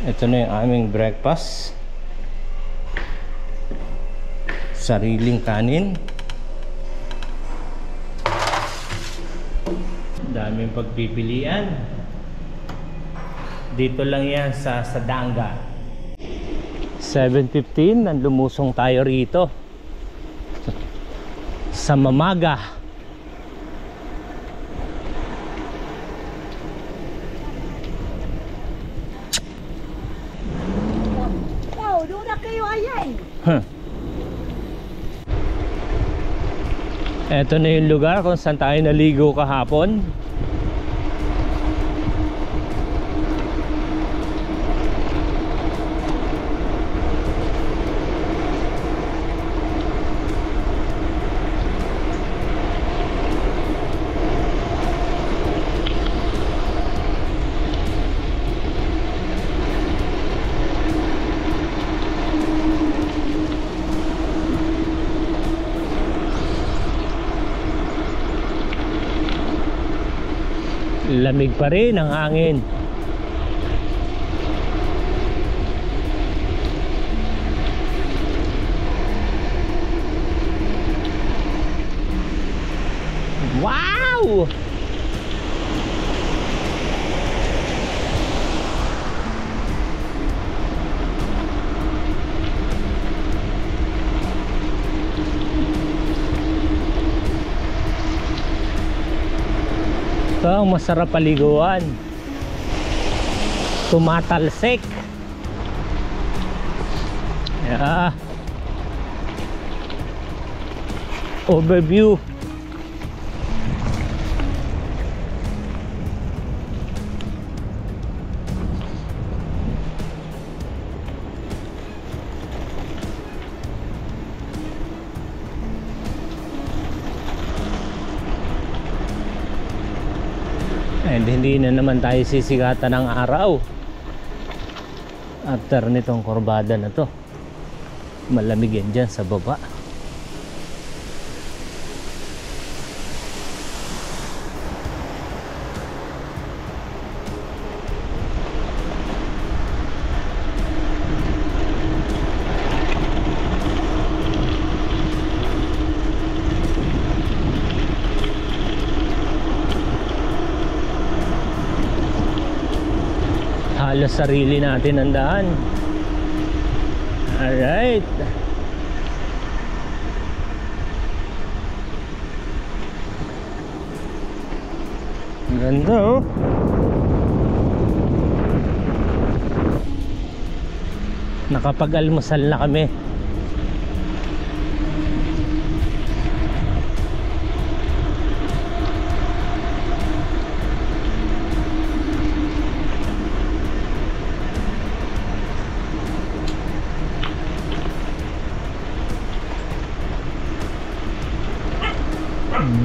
Ito na yung aming breakfast. Sariling kanin. Daming pagpipilian. Dito lang yan sa Sadanga. 7:15, lumusong tayo rito sa Mamaga. Wow, doon na kayo ayan. Ito na yung lugar kung saan tayo naligo kahapon. Lamig pa rin ang hangin. Wow! Ito ang masarap paliguan. Tumatalsik. Yeah. Overview. And hindi na naman tayo sisigatan ng araw after nitong kurbada na to. Malamig yan dyan sa baba. Halos sarili natin ang daan. Alright. Ang ganda oh. Nakapag-almusal na kami.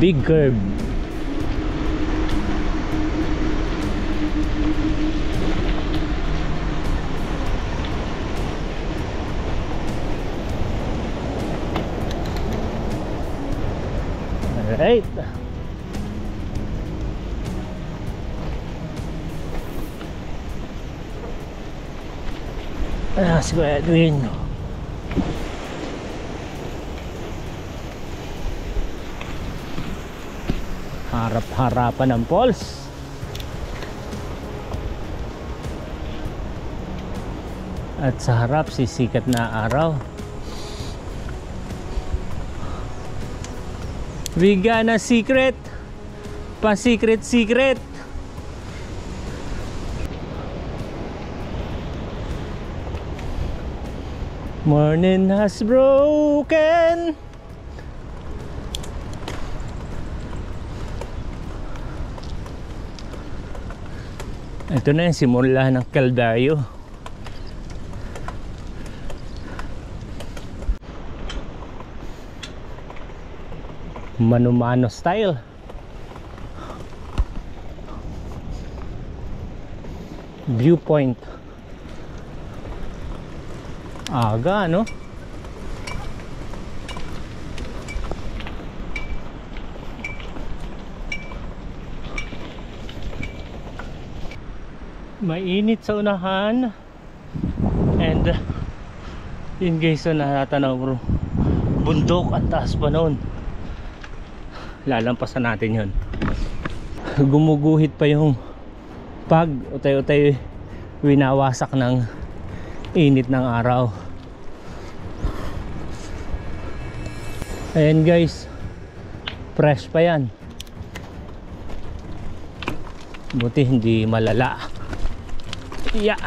Big curve. Alright. Si Kuya Edwin. Harap-harapan ng falls. At sa harap sisikat na araw. We got a secret. Pa-secret. Morning has broken. Ito na yung simula ng Calvario. Mano-mano style. Viewpoint. Aga, no? Mainit sa unahan. And yun guys, so natatanaw bro, bundok, ang taas pa noon. Lalampasan natin yun. Gumuguhit pa yung pag utay-utay, winawasak ng init ng araw. Ayan guys, fresh pa yan. Buti hindi malala. Yeah.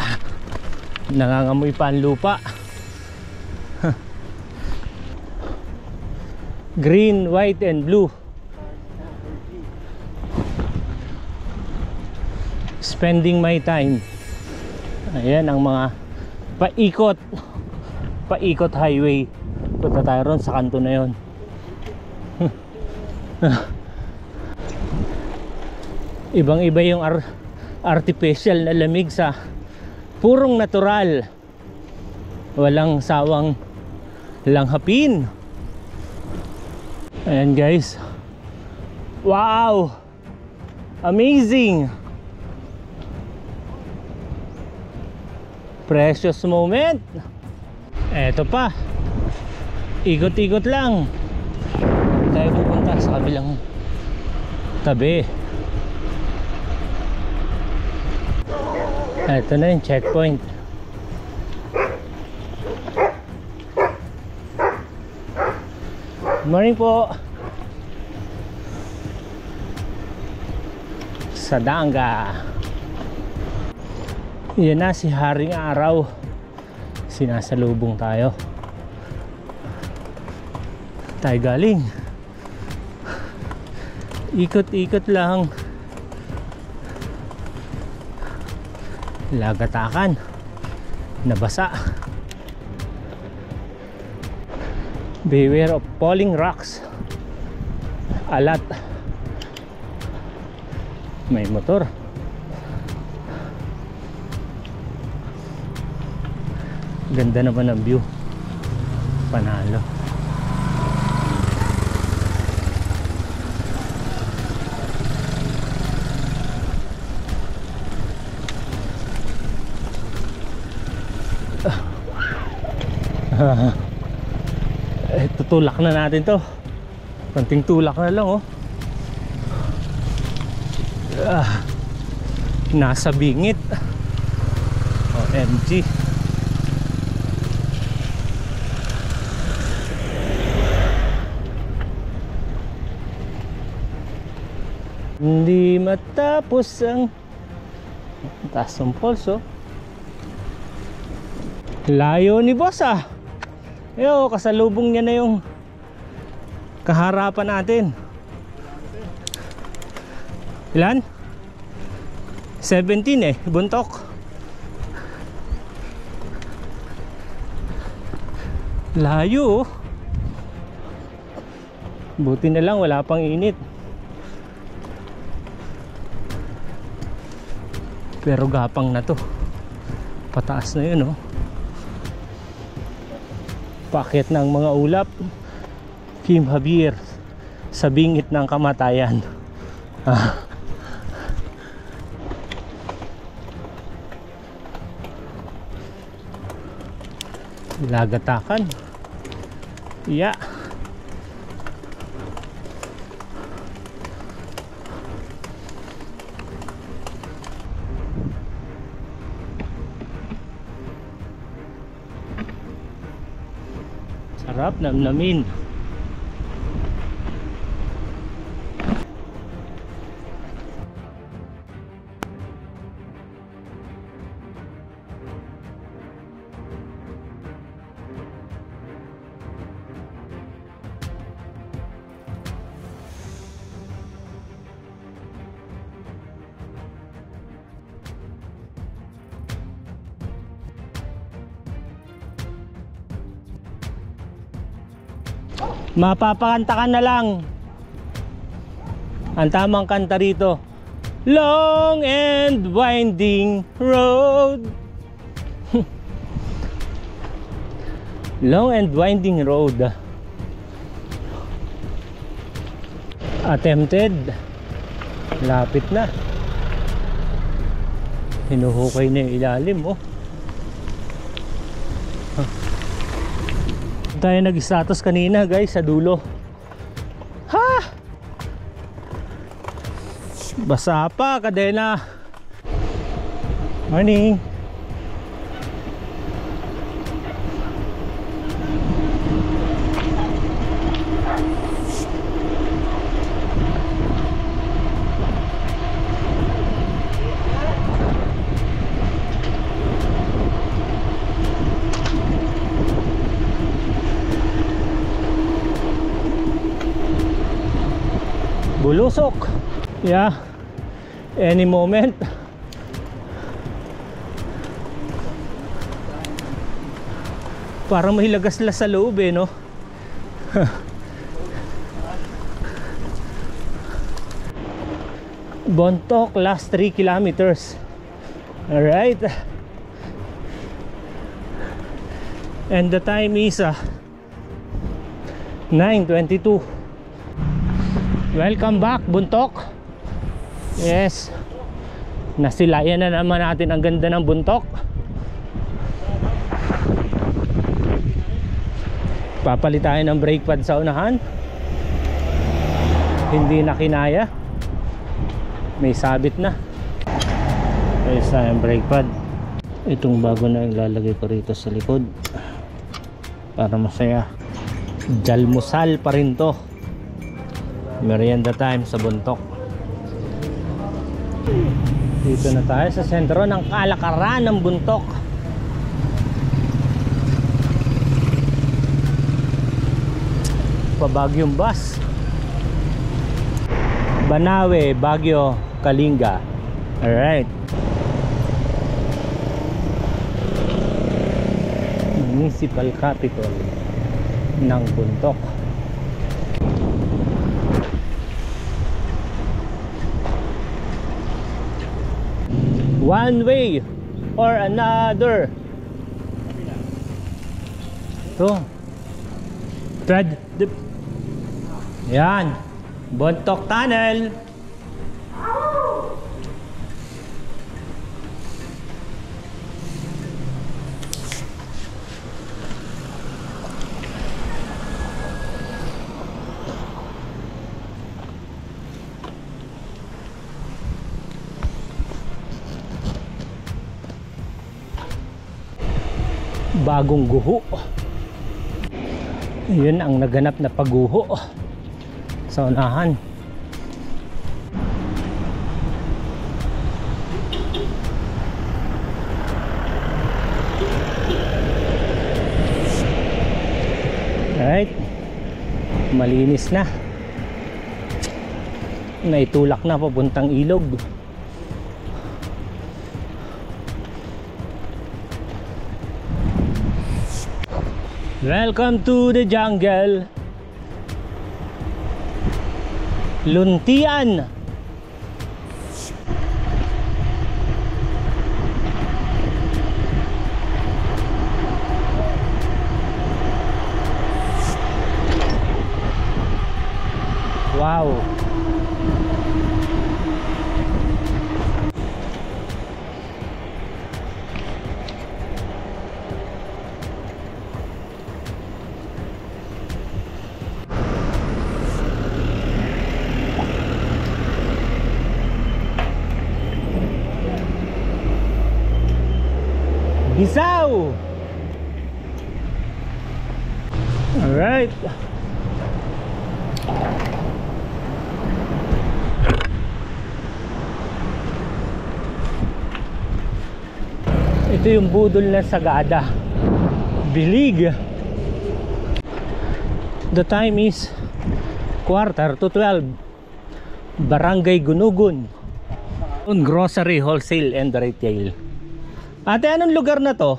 Nangangamoy pa ang lupa. Green, white and blue. Spending my time. Ayan ang mga paikot highway. Punta tayo ron sa kanto na yon. Ibang iba yung artificial na lamig sa purong natural, walang sawang langhapin. Ayan guys, wow, amazing, precious moment. Eto pa, ikot-ikot lang tayo pupunta sa kabilang tabi. Ito na yung checkpoint. Good morning po. Sadanga. Yan na si Haring Araw. Sinasalubong tayo. Tayo galing. Ikot-ikot lang. Lagatakan, nabasa. Beware of falling rocks. Alat. May motor. Ganda naman ang view. Panalo. Tutulak na natin to. Konting tulak na lang oh. Nasa bingit. OMG. Hindi matapos ang taas ng pulso. Layo ni boss ah. Yo, kasalubong niya na yung kaharapan natin. Ilan? 17 eh, buntok. Layo oh. Buti na lang wala pang init. Pero gapang na to. Pataas na yun oh. Paakyat ng mga ulap. Kim Javier sa bingit ng kamatayan. Lagatakan. Yeah. Sarap namnamin. Mapapakanta ka na lang. Ang tamang kanta rito, long and winding road. Long and winding road. Attempted. Lapit na. Hinuhukay na yung ilalim oh. tayo nag-status kanina guys sa dulo. Ha! Basa pa, kadena. Morning. Bulusok. Yeah. Any moment. Parang may lagaslas sa loob eh, no? Bontoc, last 3 kilometers. Alright. And the time is 9:22. Welcome back, Bontoc. Yes. Nasilayan na naman natin ang ganda ng Bontoc. Papalit tayo ng brake pad sa unahan. Hindi na kinaya. May sabit na. Ayos na yung brake pad. Itong bago na ilalagay ko rito sa likod para masaya. Jalmusal pa rin to. Merienda time sa Bontoc. Dito na tayo sa sentro ng kalakaran ng Bontoc. Pabagyong bus. Banawe, Baguio, Kalinga. Alright. Municipal capital ng Bontoc. One way or another. Ito. Tread. Yan. Bontoc Tunnel. Bagong guho. Yun ang naganap na pagguho sa unahan. Alright. Malinis na. Naitulak na papuntang ilog. Welcome to the jungle. Luntian. Wow. Bisao. All right. Ito yung budol na Sagada. Bilig. The time is 11:45. Barangay Gunugun. Grocery, wholesale and retail. Ate, anong lugar na to?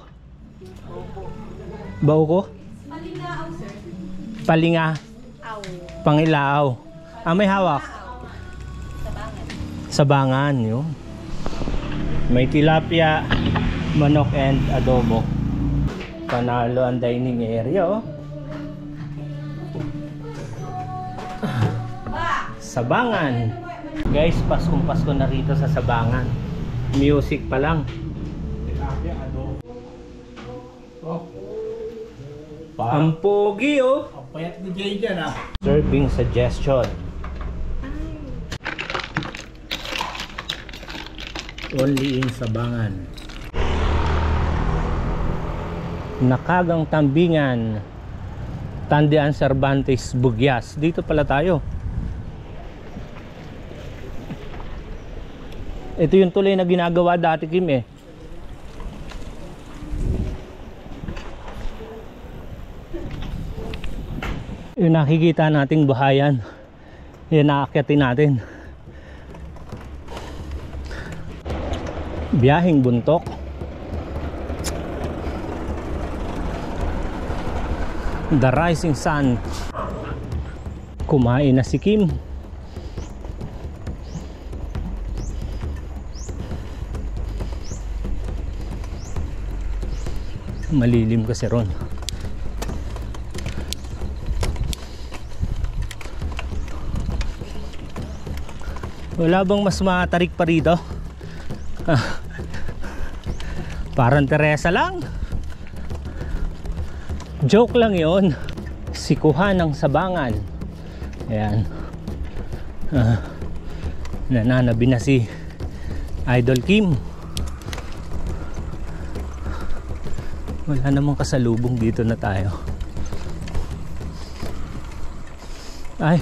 Bauko? Palingaaw, sir. Palinga. Aw. Pangilaaw. May hawak. Sabangan. Sabangan, yun. May tilapia, manok and adobo. Panalo ang dining area, oh. Sabangan. Guys, Paskong-Pasko na rito sa Sabangan. Music pa lang. Ang pogi oh. Ang payat ni Jay dyan ah. Serving suggestion. Only in Sabangan. Nakagang Tambingan, Tandian Cervantes, Bugyas. Dito pala tayo. Ito yung tulay na ginagawa dati, Kim eh. Yung nakikita nating bahayan, yung naakyatin natin. Biyaheng buntok. The rising sun. Kumain na si Kim. Malilim kasi ron. Wala bang mas matarik pa rito? Parang Teresa lang. Joke lang yon. Sikuhan ng Sabangan. Ayan. Nananabi na si Idol Kim. Wala namang kasalubong, dito na tayo. Ay,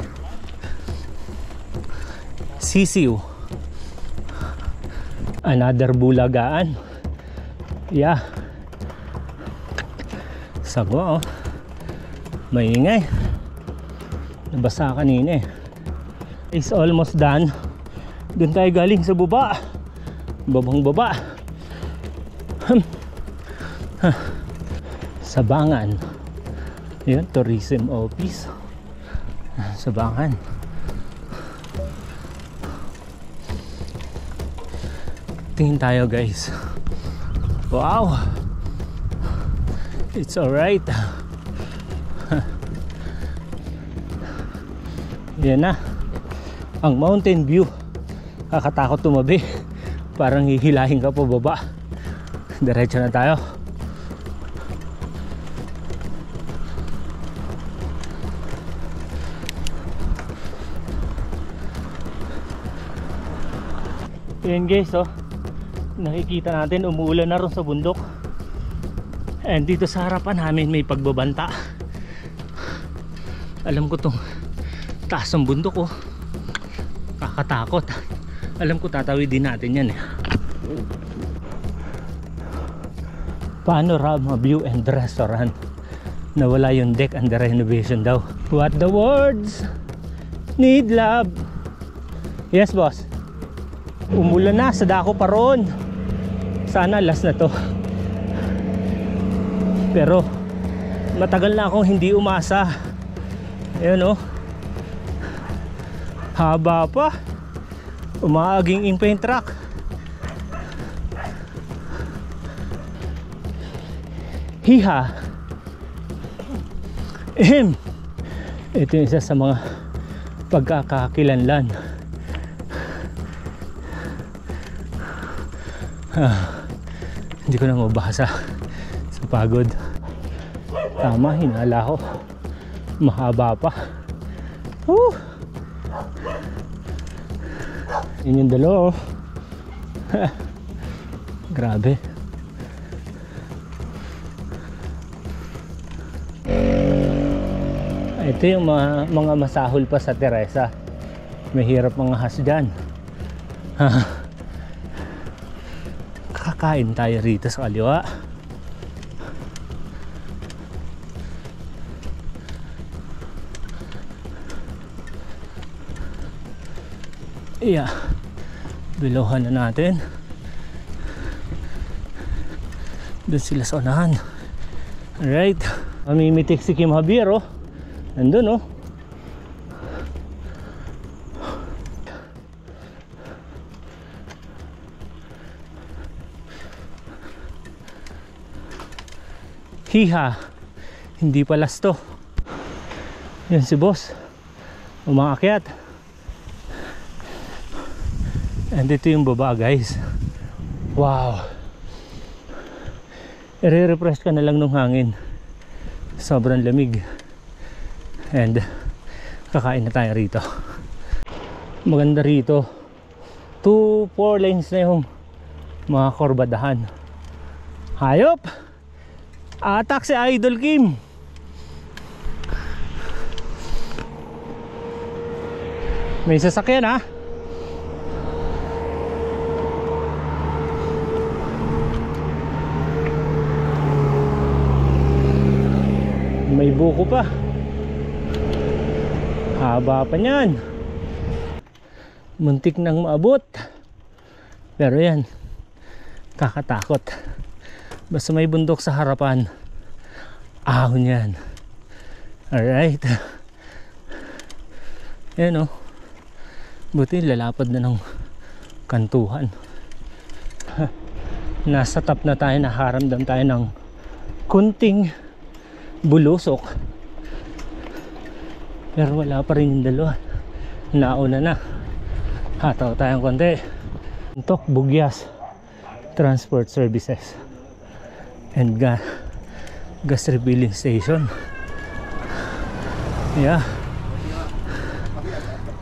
sisiw. Another bulagaan. Yeah. Sago oh. Maingay. Nabasa kanina eh. It's almost done. Doon tayo galing sa baba. Babang baba. Sabangan. Yan, tourism office. Sabangan. Tingin tayo guys. Wow. It's alright. Yan na. Ang mountain view. Kakatakot tumabi. Parang hihilahin ka pa baba. Diretso na tayo. Yan guys oh, nakikita natin umuulan na rin sa bundok. And dito sa harapan namin may pagbabanta. Alam ko tong taas ng bundok oh, kakatakot. Alam ko tatawid din natin yan eh. Panorama View and Restaurant. Nawala yung deck under renovation daw. What the words need love. Yes boss. Umulan na, sa dako pa ron. Sana last na to. Pero matagal na akong hindi umasa. Ayun oh. Haba pa. Umaaging pa yung truck. Hiha. Ito yung isa sa mga pagkakakilanlan. Hindi ko na mabasa sa pagod. Tama, hinala ko. Mahaba pa. Yun yung dalo. Grabe. Ito yung mga masahol pa sa Teresa. Mahirap mga has dyan. Kakain tayo rito sa kaliwa. Yeah. Biluhan na natin. Doon sila sa unahan. Alright. Mamimitik si Kim Javier oh. Nandun oh. Hiha. Hindi palas to. Yan si boss. Umaakyat. And ito yung baba guys. Wow. I-refresh ka na lang ng hangin. sobrang lamig. And kakain na tayo rito. Maganda rito, 2-4 lanes na yung mga kurbadahan. Hayop! Atak si Idol Kim. May sasakyan ha. May buko pa. Haba pa niyan. Muntik nang maabot. Pero yan, kakatakot. Basta may bundok sa harapan, ahon yan. Alright. Yan o. Buti lalapad na ng kantuhan. Nasa top na tayo, nakaramdam tayo ng kunting bulusok. Pero wala pa rin yung dalawa. Nauna na. Hataw tayong konti. Tok Bugyas Transport Services and gas refilling station. Yeah.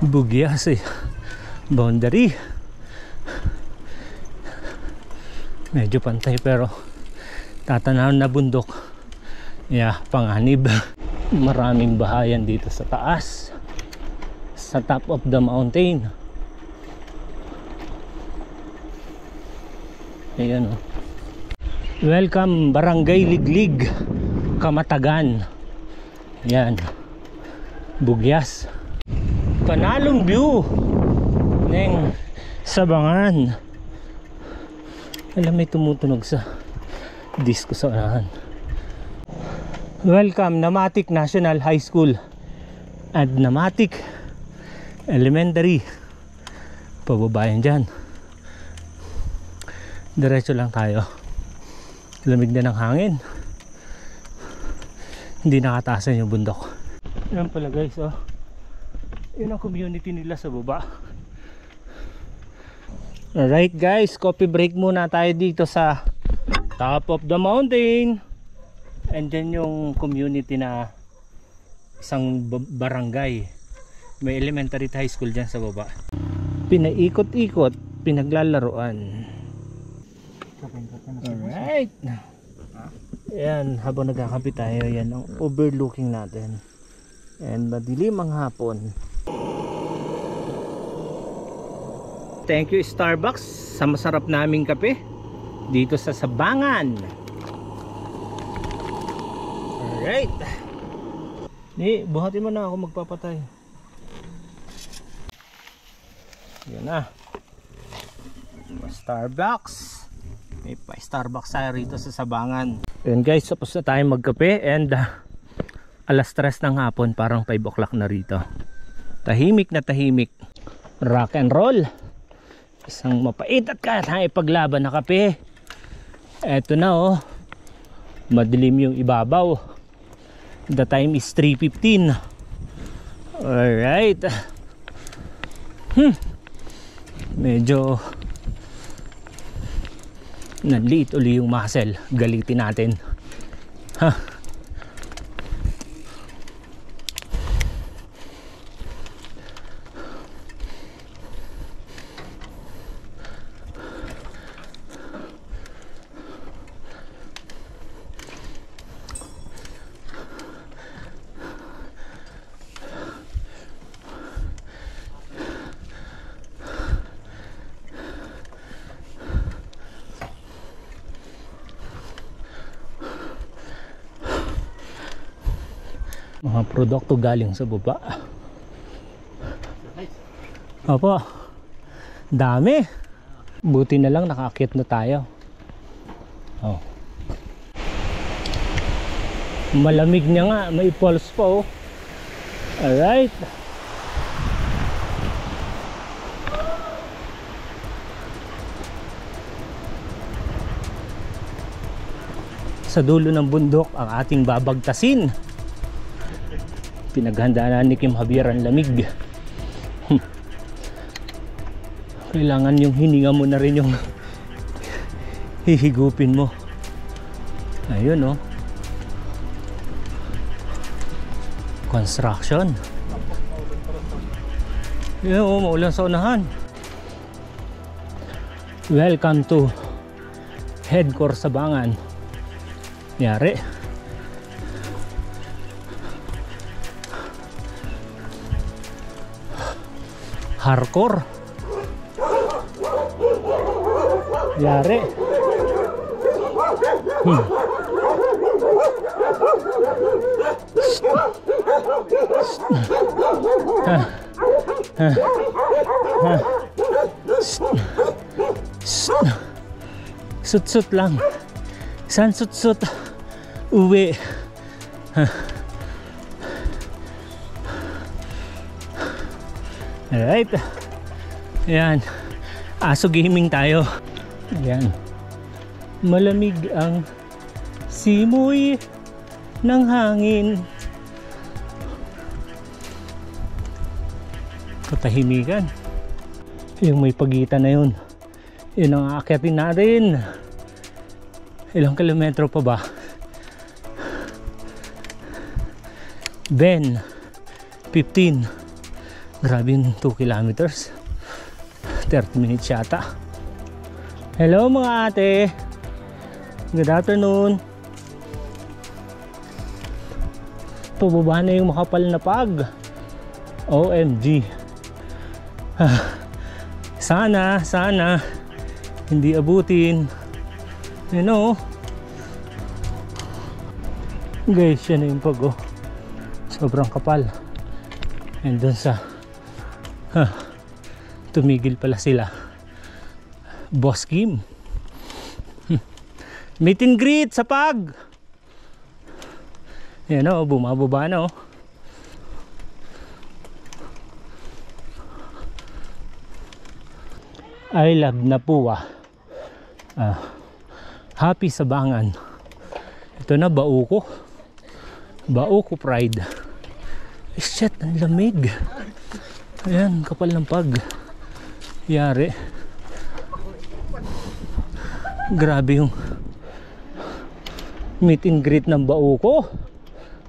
Bugyas boundary. Medyo pantay pero tatanaw na bundok. Yeah, panganib. Maraming bahayan dito sa taas, sa top of the mountain. Ayan o. Welcome Barangay Liglig, Kamatagan. Yan, Bugyas. Panalong view ng Sabangan. Alam, may tumutunog sa disco sa unahan. Welcome Namatic National High School and Namatic Elementary. Pababayan dyan. Diretso lang tayo. Lamig na ng hangin. Hindi nakatasan yung bundok. Yan pala guys, oh. Yun ang community nila sa baba. Alright guys, coffee break muna tayo dito sa top of the mountain. And then yung community na isang barangay. May elementary at high school dyan sa baba. Pinaikot-ikot, pinaglalaruan. Alright. Ayan, habang nagkakapit tayo, yan ang overlooking natin. And madilim ang hapon. Thank you Starbucks sa masarap naming kape dito sa Sabangan. Alright. Di, buhatin mo na ako, magpapatay. Yan na. Starbucks. May pa Starbucks tayo rito sa Sabangan. Yun guys, tapos na tayo magkape. And alas 3 ng hapon, parang 5 o'clock na rito. Tahimik na tahimik. Rock and roll. Isang mapait at kaya ipaglaban na kape. Eto na oh. Madilim yung ibabaw. The time is 3:15. Alright. Medyo nanliit uli yung muscle. Galitin natin. Mga produkto galing sa baba. Opo. Dami. Buti na lang nakaakyat na tayo. Oh. Malamig niya nga, may pulse pa oh. Alright. Sa dulo ng bundok ang ating babagtasin. Pinaghandaan ni Kim Javier ang lamig. Kailangan yung hininga mo na rin yung hihigupin mo. Ayun oh. Construction. Yun, maulan sa unahan. Welcome to Headcourse Sabangan. Yari. Hardcore. Yari. Sut-sut lang. San sut-sut? Uwi. Alright. Ayan. Aso gaming tayo. Ayan. Malamig ang simoy ng hangin. Katahimikan. Yung may pagitan na yun. Yun ang aakyatin natin. Ilang kilometro pa ba? Ben 15. Grabe yung 2 kilometers. 30 minutes yata. Hello mga ate. Good afternoon. Pababa na yung makapal na pag. OMG. Sana hindi abutin. You know. Guys, yan na yung pag, oh. Sobrang kapal. And dun sa tumigil pala sila. Boss Kim. Meet and greet sa pag. Yan, oh, bumababa na, oh. I love Napua. Happy Sabangan. Ito na, Bauco. Bauco Pride. Shit, ang lamig. Ayan, kapal ng pag. Yari. Grabe yung meet and greet ng Bauco.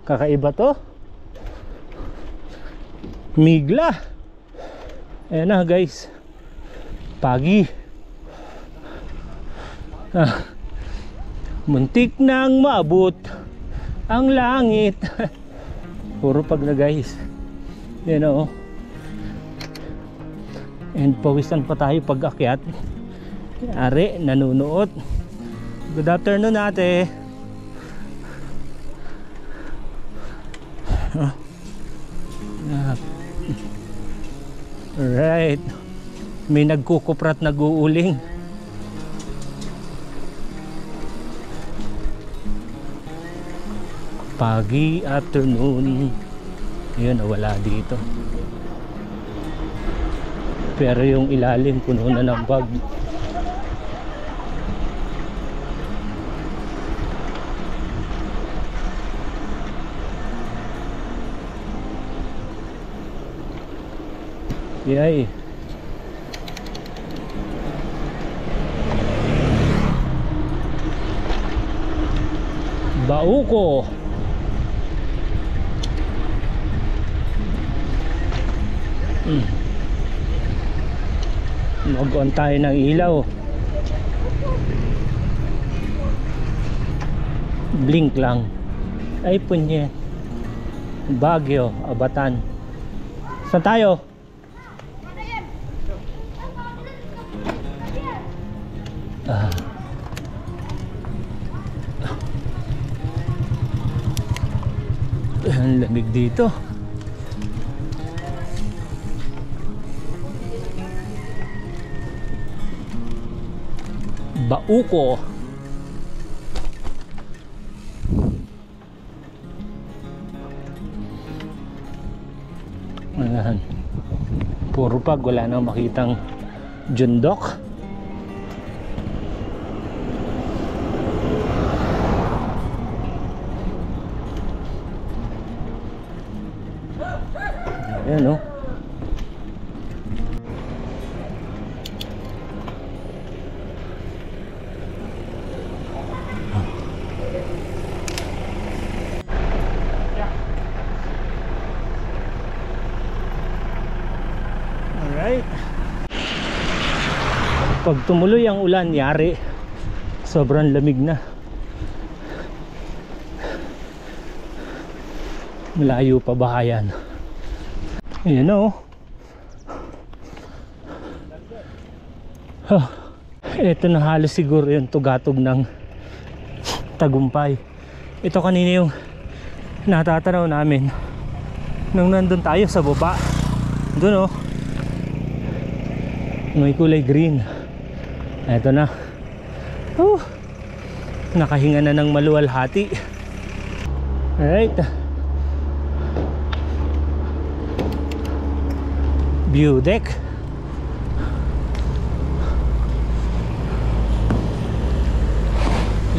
Kakaiba to. Migla. Ayan na guys. Pagi. Muntik nang maabot ang langit. Puro pag na guys. Yan o. And pawisan pa tayo pag akyat. Ari, nanunuot. Good afternoon ate. Alright. May nagkukuprat, nag-uuling. Pagi, afternoon. Yun, wala dito. Pero yung ilalim puno na ng bag. Yay. Bauco. Mag-on tayo ng ilaw. Blink lang. Ay punye. Baguio, Abatan. Saan tayo? Ang lamig dito. Bauco. Ayan. Puro pag, wala nang makitang jundok. Ayan o. Pag tumuloy ang ulan, yari, sobrang lamig na. Malayo pa bahayan. Ayan o. Ito na halos siguro yung tugatog ng Tagumpay. Ito kanina yung natatanaw namin nung nandun tayo sa baba. Doon o, may kulay green. Ito na. Nakahinga na ng maluwalhati. Alright, view deck.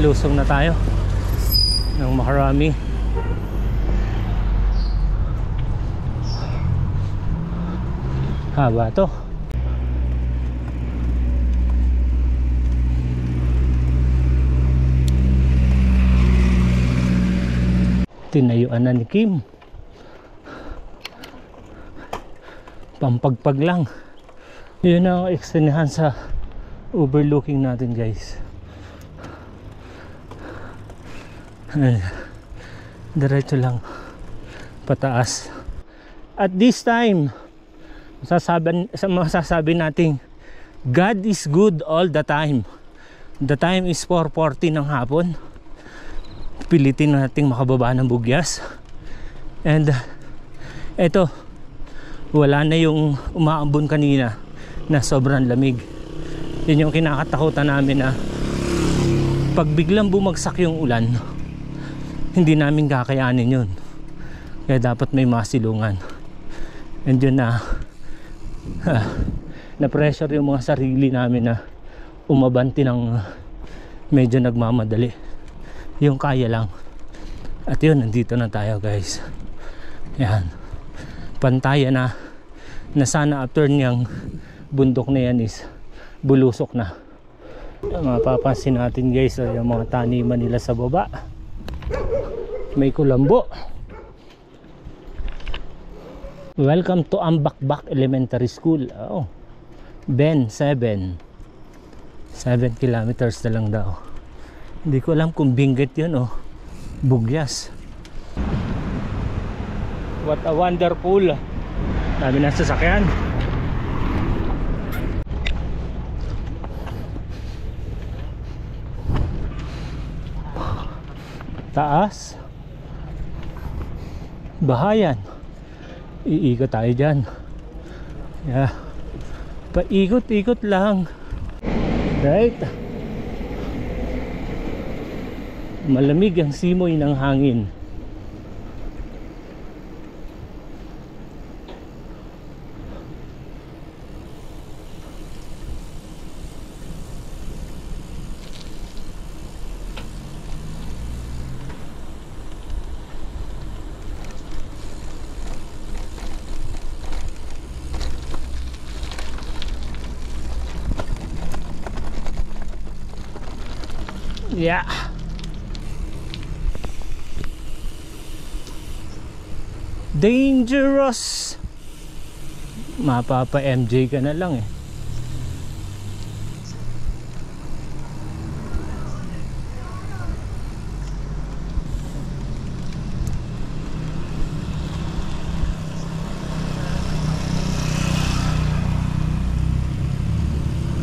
Lusong na tayo ng makarami. Haba to. Tinayuan na ni Kim. Pampagpag lang. Yun ang ekstrenahan sa overlooking natin, guys. Diretso lang pataas. At this time, masasabi natin, God is good all the time. The time is 4:40 ng hapon. Pilitin nating makababa ng Bugyas. And eto, wala na yung umaambon kanina na sobrang lamig. Yun yung kinakatakutan namin, na pag biglang bumagsak yung ulan, hindi namin kakayanin yun. Kaya dapat may masilungan. And yun na pressure yung mga sarili namin na umabanti ng medyo nagmamadali. Yung kaya lang. At yun, nandito na tayo, guys. Yan, pantaya na sana after niyang bundok na yan is bulusok na. Mapapansin natin, guys, yung mga taniman nila sa baba. May kulambo. Welcome to Ambakbak Elementary School. Ben 7 kilometers na lang daw. Hindi ko alam kung Benguet yun o Bugyas. What a wonderful. Dami na sasakyan. Taas. Bahayan. Iikot tayo dyan. Yeah. Paikot-ikot lang. Right. Malamig ang simoy ng hangin. Yeah. Dangerous. Mapapa MJ ka na lang eh.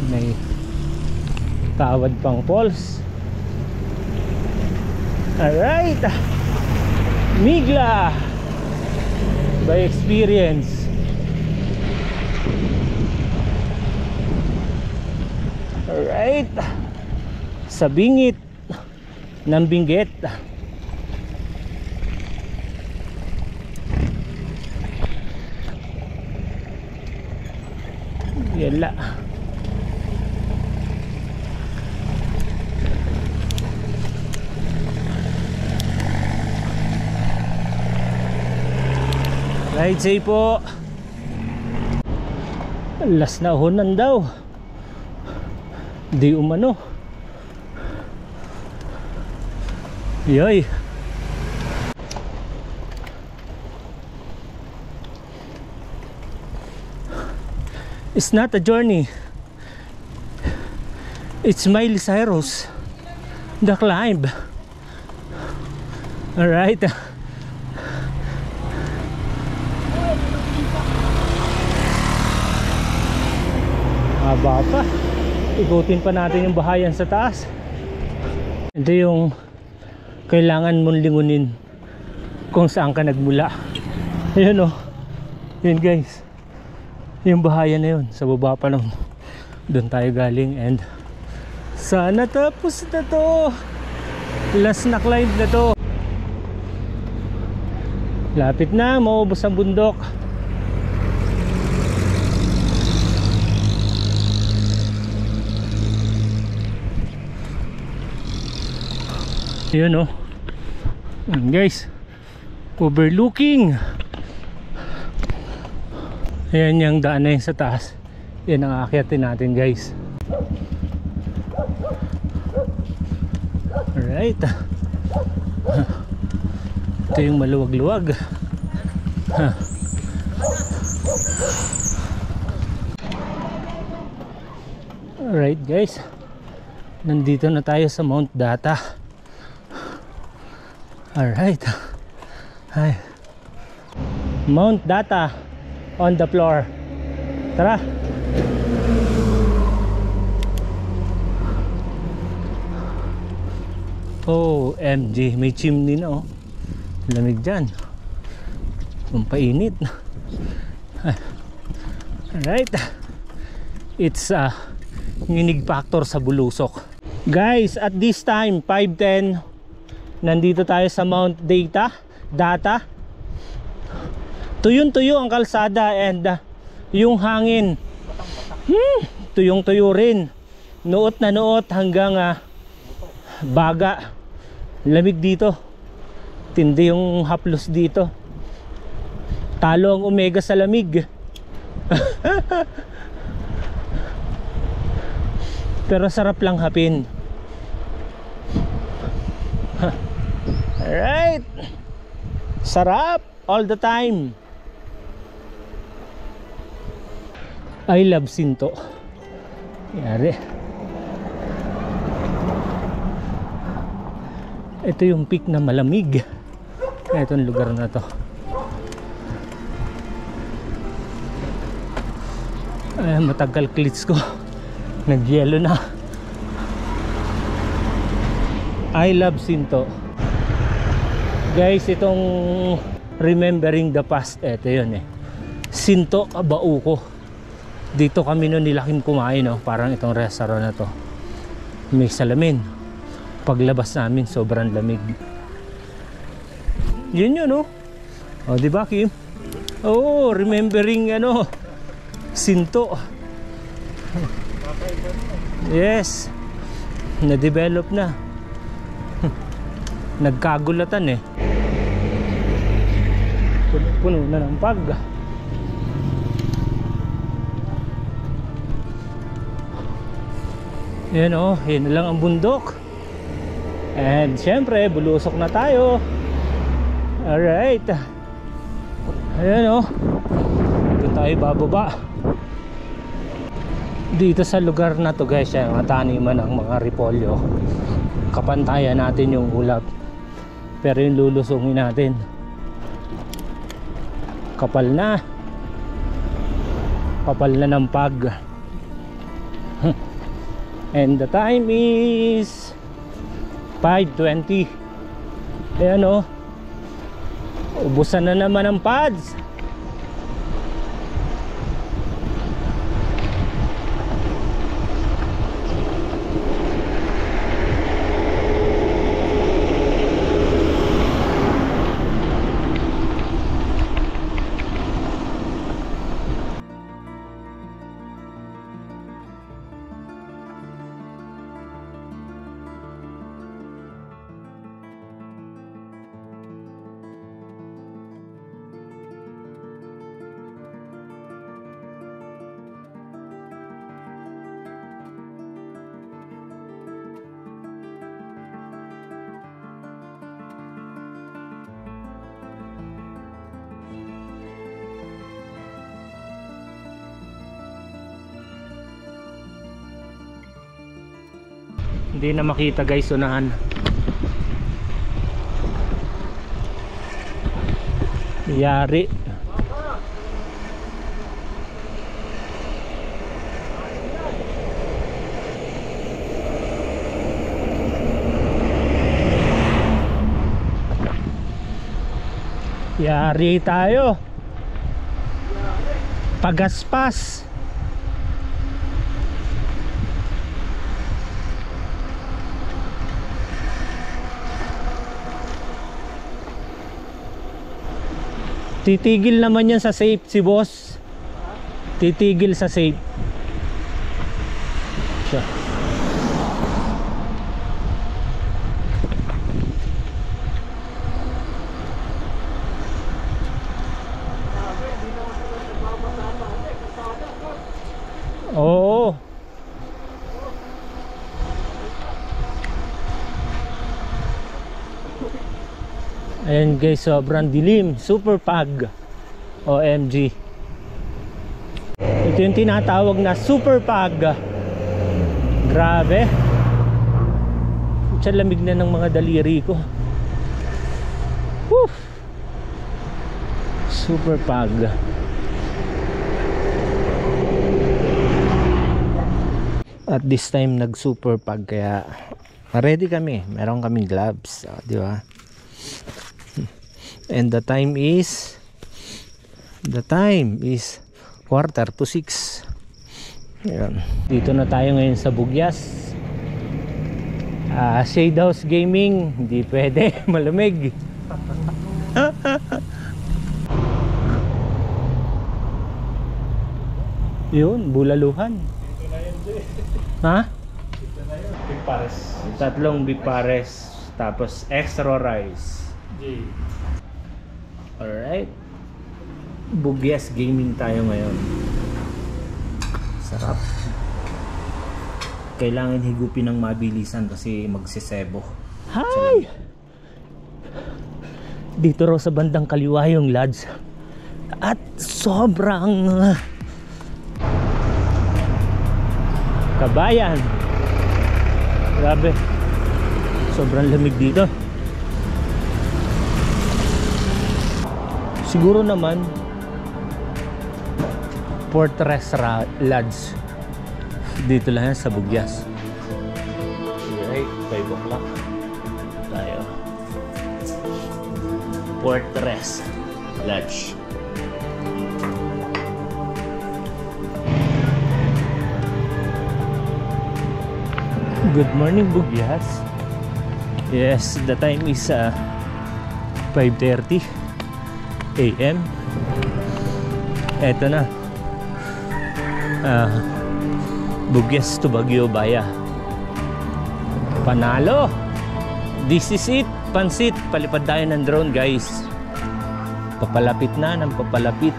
May tawad pang falls. Alright, Migla by experience. Alright, sa bingit ng Benguet. Yala. Ride safe po. Last na uhunan daw. Di umano. Yoy. It's not a journey. It's Miley Cyrus, The Climb. Alright. Haba pa. Ikutin pa natin yung bahayan sa taas. Ito yung kailangan mong lingunin kung saan ka nagmula. Ayan o. Yan guys. Yung bahayan na yun. Sa baba pa lang. Doon tayo galing. And sana tapos na to. Last na climb na to. Lapit na. Maubos ang bundok. Yun o. Guys, overlooking. Ayan yung daan na yun sa taas. Yan ang aakyatin natin guys. Alright. Ito yung maluwag-luwag. Alright guys, nandito na tayo sa Mount Data. Alright. Hi. Mount Data on the floor. Tara. Oh, MG, may chimney na oh. Lamig dyan. Pampainit. Alright. It's nginig factor sa bulusok. Guys, at this time 5:10, nandito tayo sa Mount Data. Tuyong-tuyo ang kalsada and yung hangin tuyong-tuyo rin. Nuot na nuot hanggang baga. Lamig dito. Tindi yung haplos dito. Talo ang Omega sa lamig. Pero sarap lang hapin. Alright. Sarap all the time. I love Sinto. Yari. Ito yung peak na malamig. Itong lugar na to. Ay, matagal cleats ko. Nagyelo na. I love Sinto. Guys, itong remembering the past, eto yun eh. Sinto Bauco. Dito kami noon nilaking kumain, no? Parang itong restaurant na to. May salamin. Paglabas namin, sobrang lamig. Yun yun, no? O, diba, Kim? Oo, remembering, Sinto. Yes. Na-develop na. Nagkagulatan eh. Puno na ng pag. Yan o, yun na lang ang bundok. And syempre, bulusok na tayo. Alright. Ayan o. Doon tayo bababa. Dito sa lugar na to guys, yung taniman ng mga repolyo. Kapantayan natin yung ulap. Pero yung lulusungin natin, kapal na ng pag. And the time is 5:20. Ayan o, ubusan na naman ang pads. Hindi na makita guys, unahan. Yari. Yari tayo. Pagaspas. Titigil naman yan sa safe si boss. Titigil sa safe. Siya. Oo. Ayan guys, sobrang dilim. Super pag. OMG. Ito yung tinatawag na super pag. Grabe. Sa lamig na ng mga daliri ko. Woo! Super pag. At this time nag super pag, kaya ready kami. Meron kaming gloves, di ba? And the time is 5:45. Ayan. Dito na tayo ngayon sa Bugyas. Shade House Gaming. Hindi pwede, malamig. Yun, bulaluhan. Ha? Big pares. Tatlong big pares, tapos extra rice. G. Alright. Bugyas Gaming tayo ngayon. Sarap. Kailangan higupin ng mabilisan kasi magsisebo. Hi! Dito raw sa bandang kaliwa yung lads. At sobrang kabayan. Grabe. Sobrang lamig dito. Siguro naman Fortress Lodge. Dito lang yan sa Bugyas. Right, 5 o'clock tayo. Fortress Lodge. Good morning, Bugyas. Yes, the time is 5:30 AM. Eto na. Bugyas to Baguio Baya. Panalo. This is it. Pansit. Palipad tayo ng drone, guys. Papalapit na ng papalapit.